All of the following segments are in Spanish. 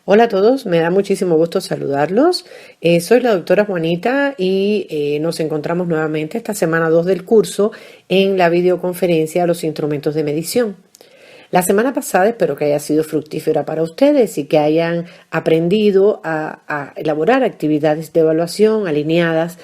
Hola a todos, me da muchísimo gusto saludarlos. Soy la doctora Juanita y nos encontramos nuevamente esta semana 2 del curso en la videoconferencia Los instrumentos de medición. La semana pasada espero que haya sido fructífera para ustedes y que hayan aprendido a elaborar actividades de evaluación alineadas,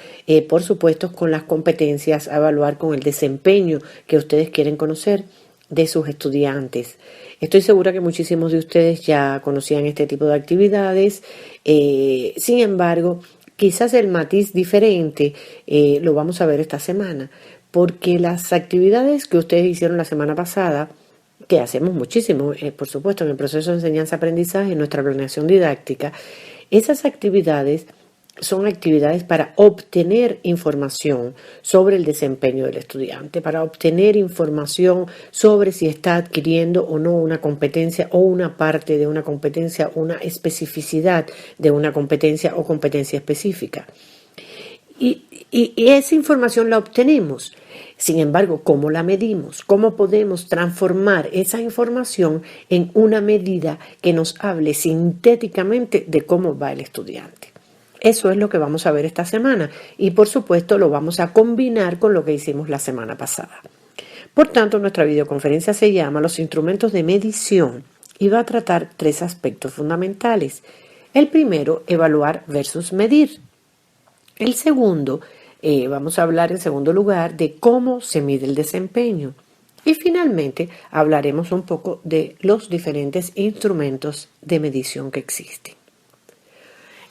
por supuesto, con las competencias a evaluar con el desempeño que ustedes quieren conocer de sus estudiantes. Estoy segura que muchísimos de ustedes ya conocían este tipo de actividades, sin embargo, quizás el matiz diferente lo vamos a ver esta semana, porque las actividades que ustedes hicieron la semana pasada, que hacemos muchísimo, por supuesto, en el proceso de enseñanza-aprendizaje, en nuestra planeación didáctica, esas actividades son actividades para obtener información sobre el desempeño del estudiante, para obtener información sobre si está adquiriendo o no una competencia o una parte de una competencia, una especificidad de una competencia o competencia específica. Y esa información la obtenemos. Sin embargo, ¿cómo la medimos? ¿Cómo podemos transformar esa información en una medida que nos hable sintéticamente de cómo va el estudiante? Eso es lo que vamos a ver esta semana y por supuesto lo vamos a combinar con lo que hicimos la semana pasada. Por tanto, nuestra videoconferencia se llama Los instrumentos de medición y va a tratar 3 aspectos fundamentales. El primero, evaluar versus medir. El segundo, vamos a hablar en segundo lugar de cómo se mide el desempeño. Y finalmente hablaremos un poco de los diferentes instrumentos de medición que existen.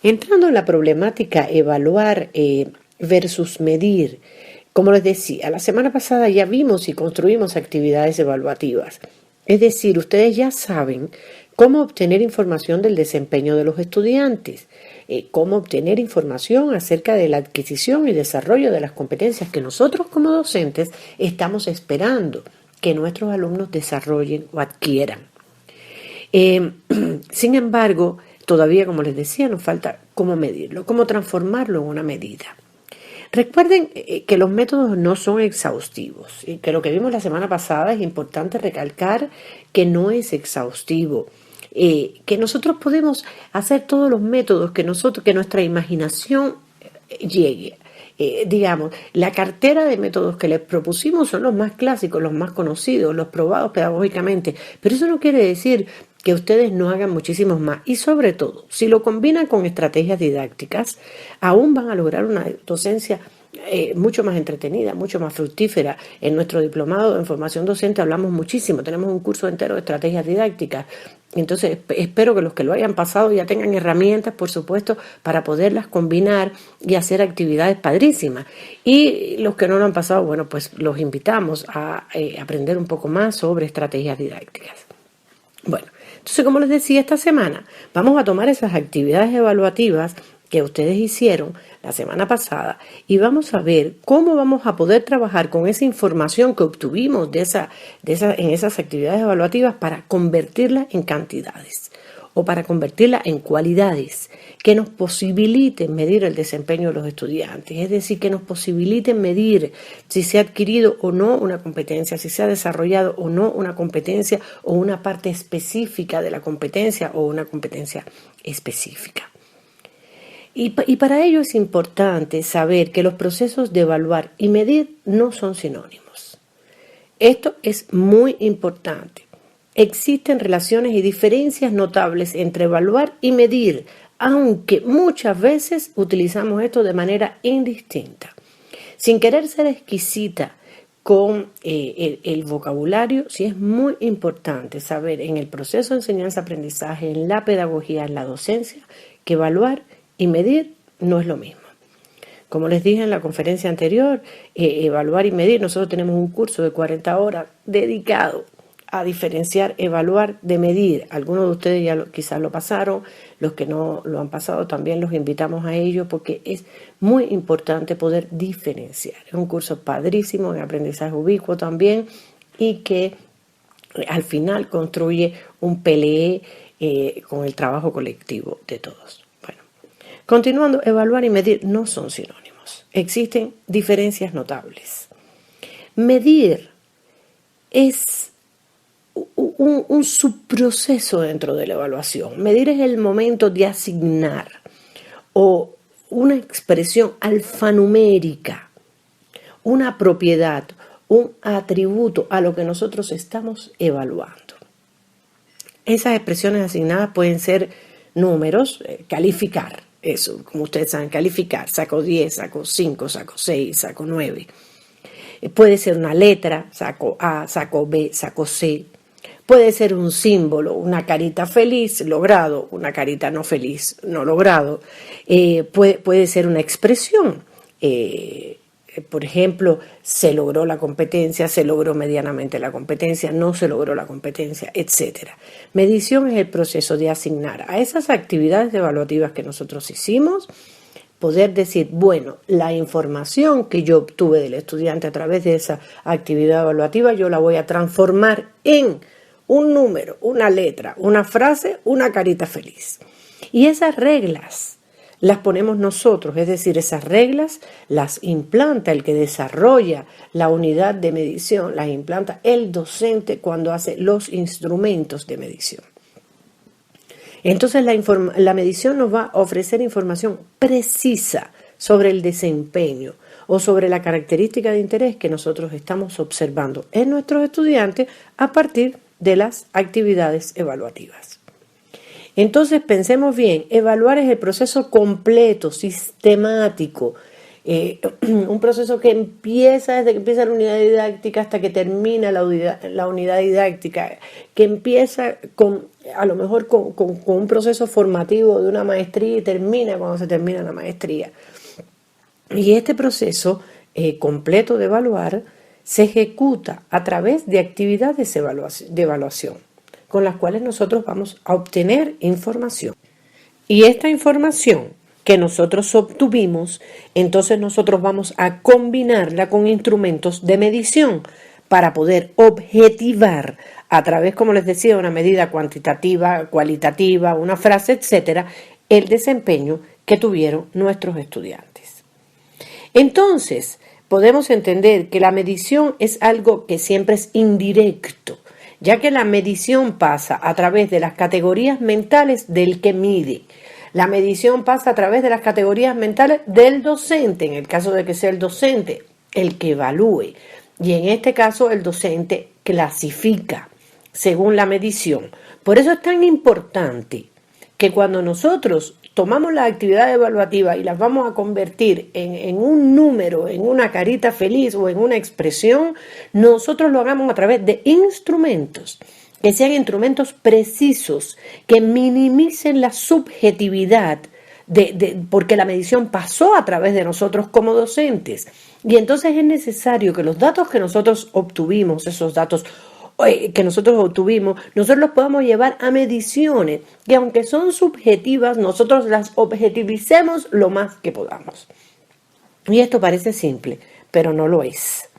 Entrando en la problemática evaluar versus medir, como les decía, la semana pasada ya vimos y construimos actividades evaluativas. Es decir, ustedes ya saben cómo obtener información del desempeño de los estudiantes, cómo obtener información acerca de la adquisición y desarrollo de las competencias que nosotros como docentes estamos esperando que nuestros alumnos desarrollen o adquieran. Sin embargo, todavía, como les decía, nos falta cómo medirlo, cómo transformarlo en una medida. Recuerden que los métodos no son exhaustivos y que lo que vimos la semana pasada es importante recalcar que no es exhaustivo. Que nosotros podemos hacer todos los métodos que nuestra imaginación llegue. Digamos, la cartera de métodos que les propusimos son los más clásicos, los más conocidos, los probados pedagógicamente, pero eso no quiere decir que ustedes no hagan muchísimos más y sobre todo, si lo combinan con estrategias didácticas, aún van a lograr una docencia mucho más entretenida, mucho más fructífera. En nuestro diplomado en formación docente hablamos muchísimo, tenemos un curso entero de estrategias didácticas. Entonces espero que los que lo hayan pasado ya tengan herramientas, por supuesto, para poderlas combinar y hacer actividades padrísimas. Y los que no lo han pasado, bueno, pues los invitamos a aprender un poco más sobre estrategias didácticas. Bueno, entonces, como les decía, esta semana vamos a tomar esas actividades evaluativas que ustedes hicieron la semana pasada y vamos a ver cómo vamos a poder trabajar con esa información que obtuvimos en esas actividades evaluativas para convertirla en cantidades o para convertirla en cualidades que nos posibiliten medir el desempeño de los estudiantes, es decir, que nos posibiliten medir si se ha adquirido o no una competencia, si se ha desarrollado o no una competencia o una parte específica de la competencia o una competencia específica. Y para ello es importante saber que los procesos de evaluar y medir no son sinónimos. Esto es muy importante. Existen relaciones y diferencias notables entre evaluar y medir, aunque muchas veces utilizamos esto de manera indistinta. Sin querer ser exquisita con el vocabulario, sí es muy importante saber en el proceso de enseñanza-aprendizaje, en la pedagogía, en la docencia, que evaluar y medir no es lo mismo. Como les dije en la conferencia anterior, evaluar y medir, nosotros tenemos un curso de 40 horas dedicado a diferenciar, evaluar de medir. Algunos de ustedes ya quizás lo pasaron, los que no lo han pasado también los invitamos a ello porque es muy importante poder diferenciar. Es un curso padrísimo en aprendizaje ubicuo también y que al final construye un PLE con el trabajo colectivo de todos. Bueno, continuando, evaluar y medir no son sinónimos. Existen diferencias notables. Medir es un subproceso dentro de la evaluación. Medir es el momento de asignar o una expresión alfanumérica, una propiedad, un atributo a lo que nosotros estamos evaluando. Esas expresiones asignadas pueden ser números, calificar, eso, como ustedes saben, calificar, saco 10, saco 5, saco 6, saco 9. Puede ser una letra, saco A, saco B, saco C. Puede ser un símbolo, una carita feliz, logrado, una carita no feliz, no logrado. Puede ser una expresión. Por ejemplo, se logró la competencia, se logró medianamente la competencia, no se logró la competencia, etc. Medición es el proceso de asignar a esas actividades evaluativas que nosotros hicimos, poder decir, bueno, la información que yo obtuve del estudiante a través de esa actividad evaluativa, yo la voy a transformar en un número, una letra, una frase, una carita feliz. Y esas reglas las ponemos nosotros, es decir, esas reglas las implanta el que desarrolla la unidad de medición, las implanta el docente cuando hace los instrumentos de medición. Entonces la medición nos va a ofrecer información precisa sobre el desempeño o sobre la característica de interés que nosotros estamos observando en nuestros estudiantes a partir de las actividades evaluativas. Entonces pensemos bien, evaluar es el proceso completo, sistemático, un proceso que empieza desde que empieza la unidad didáctica hasta que termina la unidad didáctica, que empieza a lo mejor con un proceso formativo de una maestría y termina cuando se termina la maestría. Y este proceso completo de evaluar se ejecuta a través de actividades de evaluación, con las cuales nosotros vamos a obtener información. Y esta información que nosotros obtuvimos, entonces nosotros vamos a combinarla con instrumentos de medición para poder objetivar a través, como les decía, una medida cuantitativa, cualitativa, una frase, etcétera, el desempeño que tuvieron nuestros estudiantes. Entonces, podemos entender que la medición es algo que siempre es indirecto, ya que la medición pasa a través de las categorías mentales del que mide. La medición pasa a través de las categorías mentales del docente, en el caso de que sea el docente el que evalúe. Y en este caso el docente clasifica según la medición. Por eso es tan importante que cuando nosotros tomamos la actividad evaluativa y las vamos a convertir en un número, en una carita feliz o en una expresión, nosotros lo hagamos a través de instrumentos, que sean instrumentos precisos, que minimicen la subjetividad, porque la medición pasó a través de nosotros como docentes. Y entonces es necesario que los datos que nosotros obtuvimos, esos datos que nosotros obtuvimos, nosotros los podamos llevar a mediciones que aunque son subjetivas, nosotros las objetivicemos lo más que podamos. Y esto parece simple, pero no lo es.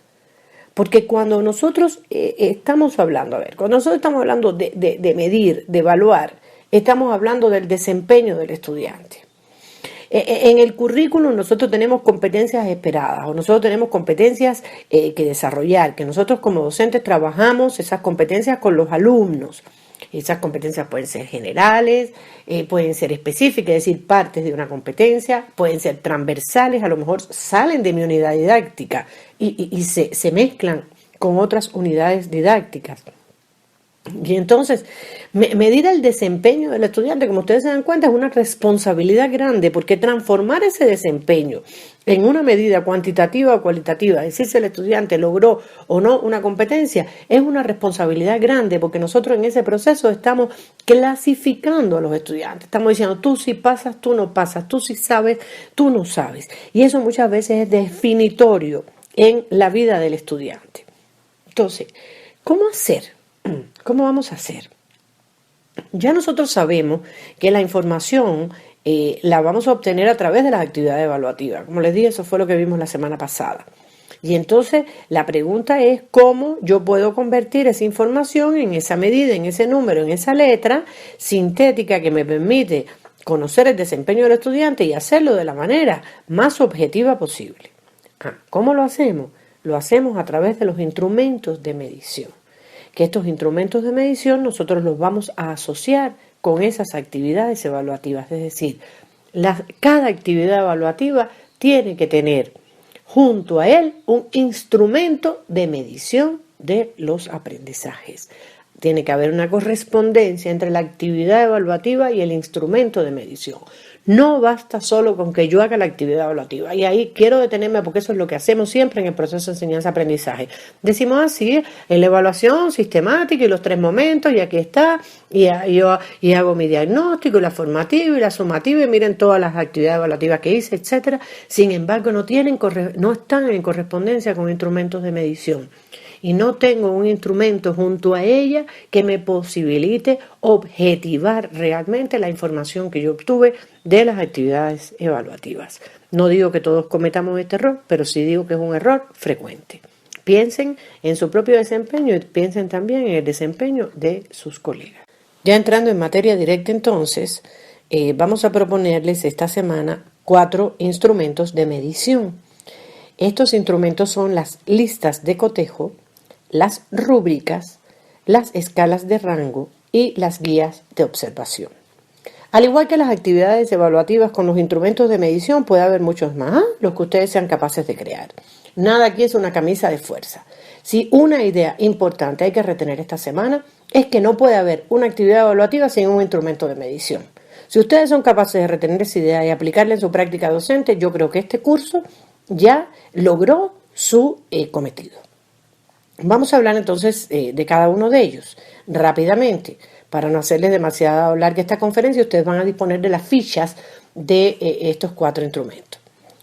Porque cuando nosotros estamos hablando, cuando nosotros estamos hablando de medir, de evaluar, estamos hablando del desempeño del estudiante. En el currículum nosotros tenemos competencias esperadas o nosotros tenemos competencias que desarrollar, que nosotros como docentes trabajamos esas competencias con los alumnos. Esas competencias pueden ser generales, pueden ser específicas, es decir, partes de una competencia, pueden ser transversales, a lo mejor salen de mi unidad didáctica y se mezclan con otras unidades didácticas. Y entonces, medir el desempeño del estudiante, como ustedes se dan cuenta, es una responsabilidad grande, porque transformar ese desempeño en una medida cuantitativa o cualitativa, decir si el estudiante logró o no una competencia, es una responsabilidad grande, porque nosotros en ese proceso estamos clasificando a los estudiantes. Estamos diciendo, tú sí pasas, tú no pasas, tú sí sabes, tú no sabes. Y eso muchas veces es definitorio en la vida del estudiante. Entonces, ¿cómo hacer? ¿Cómo vamos a hacer? Ya nosotros sabemos que la información la vamos a obtener a través de las actividades evaluativas. Como les dije, eso fue lo que vimos la semana pasada. Y entonces la pregunta es cómo yo puedo convertir esa información en esa medida, en ese número, en esa letra sintética que me permite conocer el desempeño del estudiante y hacerlo de la manera más objetiva posible. ¿Cómo lo hacemos? Lo hacemos a través de los instrumentos de medición. que estos instrumentos de medición nosotros los vamos a asociar con esas actividades evaluativas. Es decir, cada actividad evaluativa tiene que tener junto a él un instrumento de medición de los aprendizajes. Tiene que haber una correspondencia entre la actividad evaluativa y el instrumento de medición. No basta solo con que yo haga la actividad evaluativa. Y ahí quiero detenerme porque eso es lo que hacemos siempre en el proceso de enseñanza-aprendizaje. Decimos así, en la evaluación sistemática y los 3 momentos, y aquí está, y hago mi diagnóstico, y la formativa y la sumativa, y miren todas las actividades evaluativas que hice, etc. Sin embargo, no están en correspondencia con instrumentos de medición. Y no tengo un instrumento junto a ella que me posibilite objetivar realmente la información que yo obtuve de las actividades evaluativas. No digo que todos cometamos este error, pero sí digo que es un error frecuente. Piensen en su propio desempeño y piensen también en el desempeño de sus colegas. Ya entrando en materia directa entonces, vamos a proponerles esta semana 4 instrumentos de medición. Estos instrumentos son las listas de cotejo, las rúbricas, las escalas de rango y las guías de observación. Al igual que las actividades evaluativas con los instrumentos de medición, puede haber muchos más, los que ustedes sean capaces de crear. Nada aquí es una camisa de fuerza. Si una idea importante hay que retener esta semana, es que no puede haber una actividad evaluativa sin un instrumento de medición. Si ustedes son capaces de retener esa idea y aplicarla en su práctica docente, yo creo que este curso ya logró su cometido. Vamos a hablar entonces de cada uno de ellos rápidamente. Para no hacerles demasiado larga esta conferencia, ustedes van a disponer de las fichas de estos 4 instrumentos.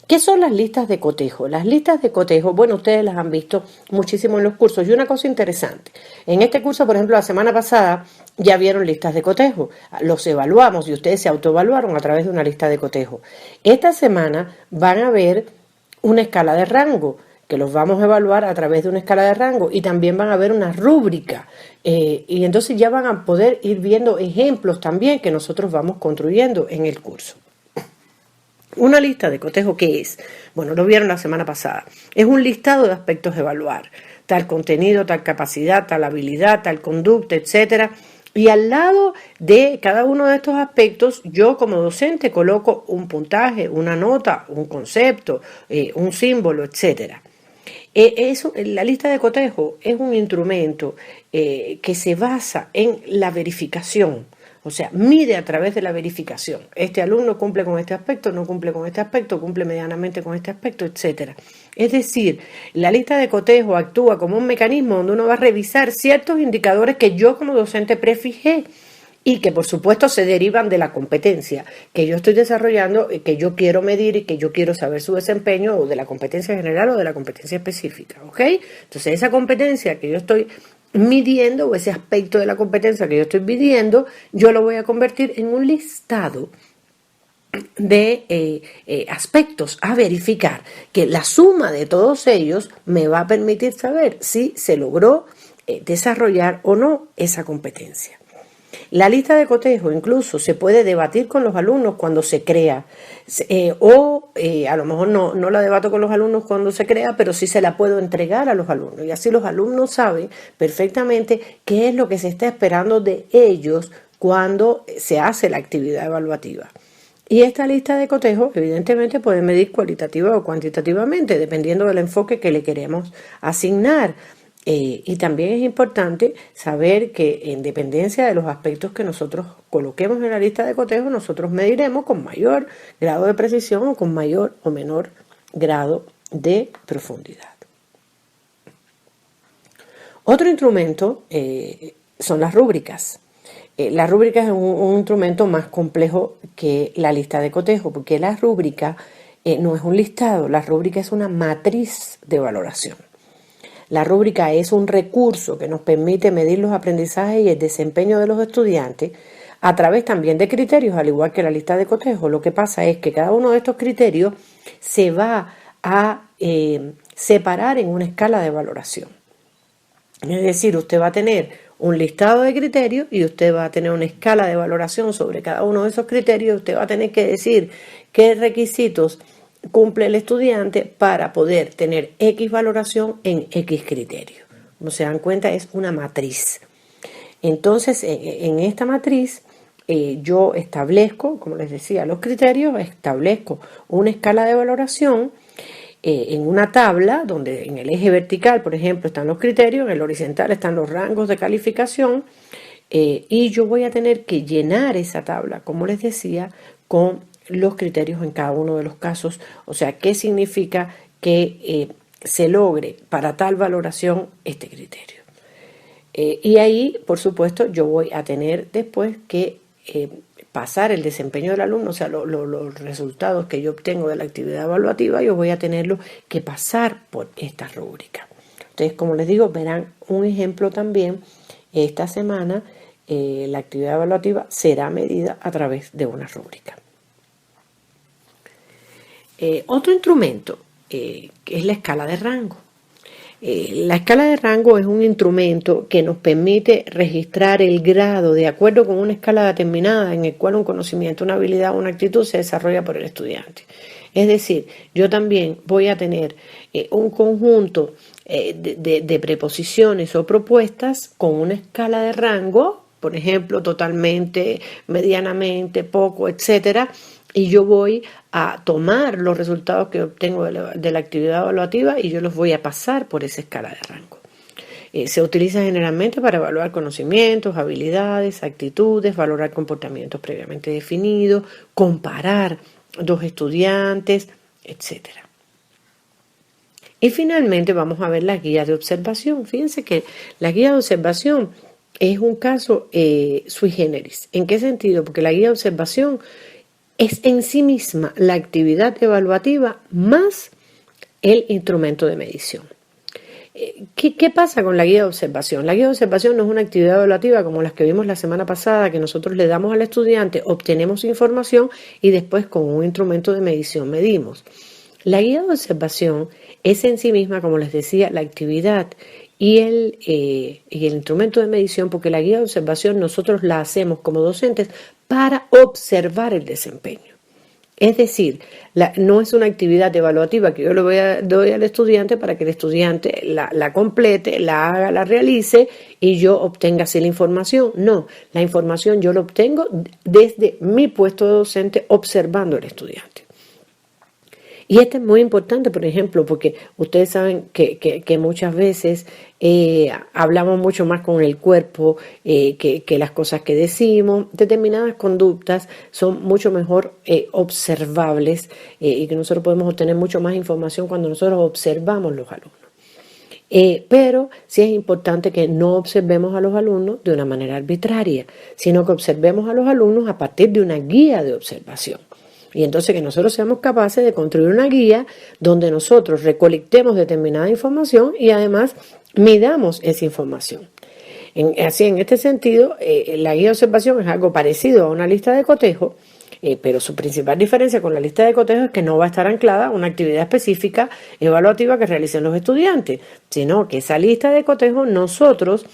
¿Qué son las listas de cotejo? Las listas de cotejo, bueno, ustedes las han visto muchísimo en los cursos. Y una cosa interesante, en este curso, por ejemplo, la semana pasada ya vieron listas de cotejo. Los evaluamos y ustedes se autoevaluaron a través de una lista de cotejo. Esta semana van a ver una escala de rango, que los vamos a evaluar a través de una escala de rango, y también van a ver una rúbrica, y entonces ya van a poder ir viendo ejemplos también que nosotros vamos construyendo en el curso. Una lista de cotejo, ¿qué es? Bueno, lo vieron la semana pasada. Es un listado de aspectos a evaluar, tal contenido, tal capacidad, tal habilidad, tal conducta, etcétera. Y al lado de cada uno de estos aspectos, yo como docente coloco un puntaje, una nota, un concepto, un símbolo, etcétera. La lista de cotejo es un instrumento que se basa en la verificación, o sea, mide a través de la verificación. Este alumno cumple con este aspecto, no cumple con este aspecto, cumple medianamente con este aspecto, etc. Es decir, la lista de cotejo actúa como un mecanismo donde uno va a revisar ciertos indicadores que yo como docente prefijé y que por supuesto se derivan de la competencia que yo estoy desarrollando y que yo quiero medir y que yo quiero saber su desempeño, o de la competencia general o de la competencia específica, ¿ok? Entonces esa competencia que yo estoy midiendo, o ese aspecto de la competencia que yo estoy midiendo, yo lo voy a convertir en un listado de aspectos a verificar, que la suma de todos ellos me va a permitir saber si se logró desarrollar o no esa competencia. La lista de cotejo incluso se puede debatir con los alumnos cuando se crea, a lo mejor no la debato con los alumnos cuando se crea, pero sí se la puedo entregar a los alumnos, y así los alumnos saben perfectamente qué es lo que se está esperando de ellos cuando se hace la actividad evaluativa. Y esta lista de cotejo evidentemente puede medir cualitativa o cuantitativamente, dependiendo del enfoque que le queremos asignar. Y también es importante saber que en dependencia de los aspectos que nosotros coloquemos en la lista de cotejo, nosotros mediremos con mayor grado de precisión o con mayor o menor grado de profundidad. Otro instrumento son las rúbricas. La rúbrica es un instrumento más complejo que la lista de cotejo, porque la rúbrica no es un listado, la rúbrica es una matriz de valoración. La rúbrica es un recurso que nos permite medir los aprendizajes y el desempeño de los estudiantes a través también de criterios, al igual que la lista de cotejo. Lo que pasa es que cada uno de estos criterios se va a separar en una escala de valoración. Es decir, usted va a tener un listado de criterios y usted va a tener una escala de valoración sobre cada uno de esos criterios. Usted va a tener que decir qué requisitos cumple el estudiante para poder tener X valoración en X criterio. como se dan cuenta, es una matriz. Entonces, en esta matriz, yo establezco, como les decía, los criterios, establezco una escala de valoración en una tabla donde en el eje vertical, por ejemplo, están los criterios, en el horizontal están los rangos de calificación, y yo voy a tener que llenar esa tabla, como les decía, con los criterios en cada uno de los casos. O sea, ¿qué significa que se logre para tal valoración este criterio? Y ahí, por supuesto, yo voy a tener después que pasar el desempeño del alumno, o sea, los resultados que yo obtengo de la actividad evaluativa, yo voy a tenerlo que pasar por esta rúbrica. Entonces, como les digo, verán un ejemplo también esta semana. La actividad evaluativa será medida a través de una rúbrica. Otro instrumento que es la escala de rango. La escala de rango es un instrumento que nos permite registrar el grado de acuerdo con una escala determinada en el cual un conocimiento, una habilidad o una actitud se desarrolla por el estudiante. Es decir, yo también voy a tener un conjunto de preposiciones o propuestas con una escala de rango, por ejemplo, totalmente, medianamente, poco, etcétera, y yo voy a tomar los resultados que obtengo de la actividad evaluativa y yo los voy a pasar por esa escala de rango. Se utiliza generalmente para evaluar conocimientos, habilidades, actitudes, valorar comportamientos previamente definidos, comparar dos estudiantes, etc. Y finalmente vamos a ver la guía de observación. Fíjense que la guía de observación es un caso sui generis. ¿En qué sentido? Porque la guía de observación es en sí misma la actividad evaluativa más el instrumento de medición. ¿Qué pasa con la guía de observación? La guía de observación no es una actividad evaluativa como las que vimos la semana pasada, que nosotros le damos al estudiante, obtenemos información y después con un instrumento de medición medimos. La guía de observación es en sí misma, como les decía, la actividad y el instrumento de medición, porque la guía de observación nosotros la hacemos como docentes para observar el desempeño. Es decir, no es una actividad evaluativa que yo le doy al estudiante para que el estudiante la complete, la haga, la realice y yo obtenga así la información. No, la información yo la obtengo desde mi puesto de docente observando al estudiante. Y esto es muy importante, por ejemplo, porque ustedes saben que muchas veces hablamos mucho más con el cuerpo que las cosas que decimos. Determinadas conductas son mucho mejor observables y que nosotros podemos obtener mucho más información cuando nosotros observamos los alumnos. Pero sí es importante que no observemos a los alumnos de una manera arbitraria, sino que observemos a los alumnos a partir de una guía de observación. Y entonces que nosotros seamos capaces de construir una guía donde nosotros recolectemos determinada información y además midamos esa información. Así, en este sentido, la guía de observación es algo parecido a una lista de cotejo, pero su principal diferencia con la lista de cotejo es que no va a estar anclada a una actividad específica evaluativa que realicen los estudiantes, sino que esa lista de cotejo nosotros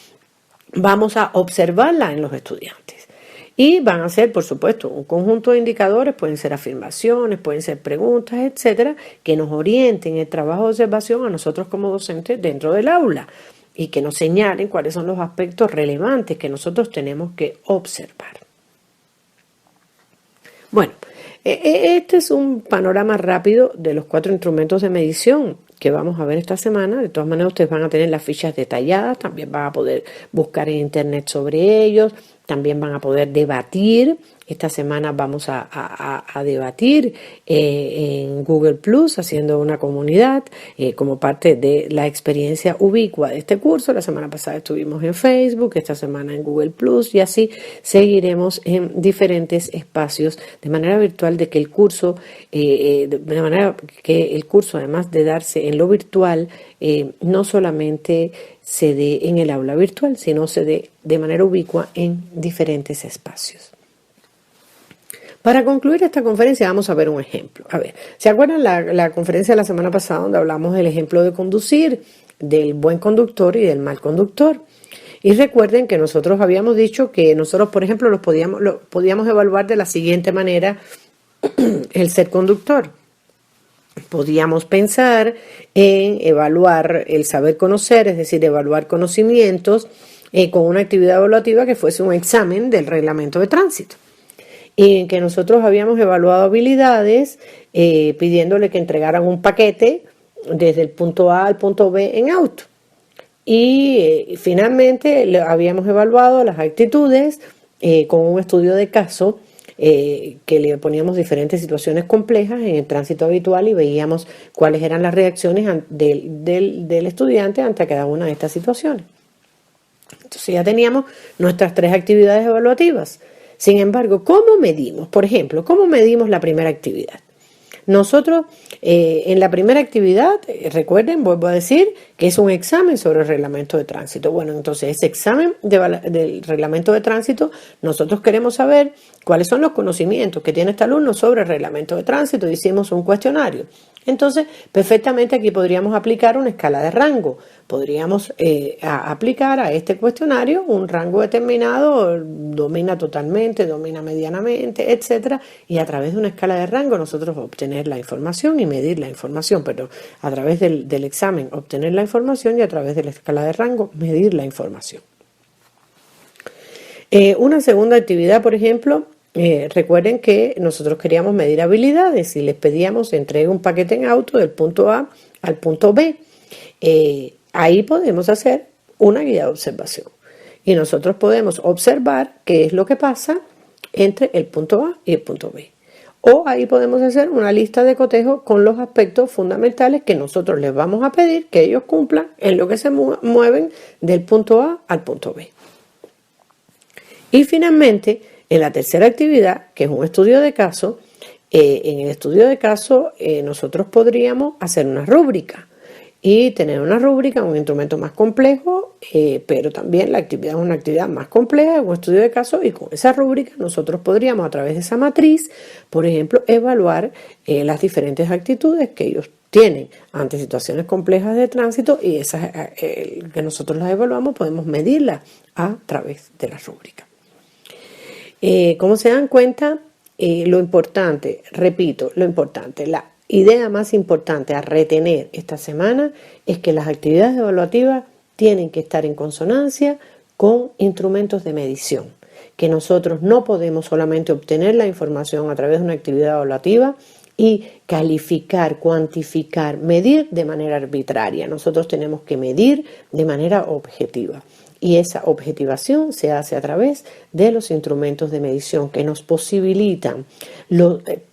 vamos a observarla en los estudiantes. Y van a ser, por supuesto, un conjunto de indicadores, pueden ser afirmaciones, pueden ser preguntas, etcétera, que nos orienten el trabajo de observación a nosotros como docentes dentro del aula y que nos señalen cuáles son los aspectos relevantes que nosotros tenemos que observar. Bueno, este es un panorama rápido de los 4 instrumentos de medición que vamos a ver esta semana. De todas maneras, ustedes van a tener las fichas detalladas, también van a poder buscar en internet sobre ellos, también van a poder debatir. Esta semana vamos a debatir en Google Plus, haciendo una comunidad como parte de la experiencia ubicua de este curso. La semana pasada estuvimos en Facebook, esta semana en Google Plus, y así seguiremos en diferentes espacios de manera virtual, de manera que el curso, además de darse en lo virtual, no solamente se dé en el aula virtual, sino se dé de manera ubicua en diferentes espacios. Para concluir esta conferencia vamos a ver un ejemplo. A ver, ¿se acuerdan la conferencia de la semana pasada donde hablamos del ejemplo de conducir, del buen conductor y del mal conductor? Y recuerden que nosotros habíamos dicho que nosotros, por ejemplo, lo podíamos evaluar de la siguiente manera el ser conductor. Podíamos pensar en evaluar el saber conocer, es decir, evaluar conocimientos con una actividad evaluativa que fuese un examen del reglamento de tránsito, en que nosotros habíamos evaluado habilidades pidiéndole que entregaran un paquete desde el punto A al punto B en auto. Y finalmente habíamos evaluado las actitudes con un estudio de caso que le poníamos diferentes situaciones complejas en el tránsito habitual y veíamos cuáles eran las reacciones del estudiante ante cada una de estas situaciones. Entonces ya teníamos nuestras 3 actividades evaluativas. Sin embargo, ¿cómo medimos? Por ejemplo, ¿cómo medimos la primera actividad? Nosotros en la primera actividad, recuerden, vuelvo a decir, que es un examen sobre el reglamento de tránsito. Bueno, entonces ese examen del reglamento de tránsito, nosotros queremos saber cuáles son los conocimientos que tiene este alumno sobre el reglamento de tránsito. Hicimos un cuestionario. Entonces, perfectamente aquí podríamos aplicar una escala de rango. Podríamos aplicar a este cuestionario un rango determinado, domina totalmente, domina medianamente, etcétera, y a través de una escala de rango nosotros obtener la información y medir la información, pero a través del examen obtener la información y a través de la escala de rango medir la información. Una segunda actividad, por ejemplo, recuerden que nosotros queríamos medir habilidades y les pedíamos entregue un paquete en auto del punto A al punto B. Ahí podemos hacer una guía de observación y nosotros podemos observar qué es lo que pasa entre el punto A y el punto B. O ahí podemos hacer una lista de cotejo con los aspectos fundamentales que nosotros les vamos a pedir que ellos cumplan en lo que se mueven del punto A al punto B. Y finalmente, en la tercera actividad, que es un estudio de caso, en el estudio de caso nosotros podríamos hacer una rúbrica y tener una rúbrica, un instrumento más complejo, pero también la actividad es una actividad más compleja, un estudio de caso, y con esa rúbrica nosotros podríamos a través de esa matriz, por ejemplo, evaluar las diferentes actitudes que ellos tienen ante situaciones complejas de tránsito y esas que nosotros las evaluamos podemos medirlas a través de la rúbrica. Como se dan cuenta, lo importante, repito, la idea más importante a retener esta semana es que las actividades evaluativas tienen que estar en consonancia con instrumentos de medición, que nosotros no podemos solamente obtener la información a través de una actividad evaluativa y calificar, cuantificar, medir de manera arbitraria. Nosotros tenemos que medir de manera objetiva. Y esa objetivación se hace a través de los instrumentos de medición que nos posibilitan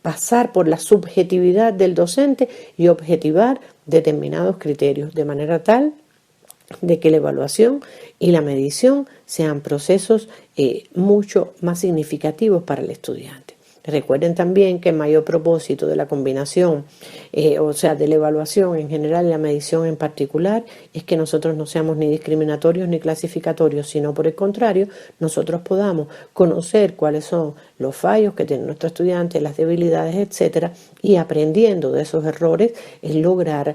pasar por la subjetividad del docente y objetivar determinados criterios de manera tal de que la evaluación y la medición sean procesos mucho más significativos para el estudiante. Recuerden también que el mayor propósito de la combinación, o sea, de la evaluación en general y la medición en particular, es que nosotros no seamos ni discriminatorios ni clasificatorios, sino por el contrario, nosotros podamos conocer cuáles son los fallos que tiene nuestro estudiante, las debilidades, etcétera, y aprendiendo de esos errores, lograr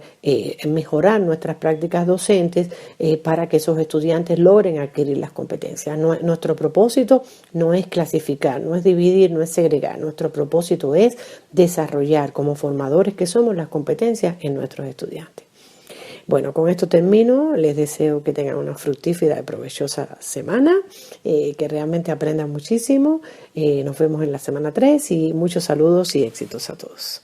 mejorar nuestras prácticas docentes para que esos estudiantes logren adquirir las competencias. Nuestro propósito no es clasificar, no es dividir, no es segregar. Nuestro propósito es desarrollar como formadores que somos las competencias en nuestros estudiantes. Bueno, con esto termino. Les deseo que tengan una fructífera y provechosa semana, que realmente aprendan muchísimo. Nos vemos en la semana 3 y muchos saludos y éxitos a todos.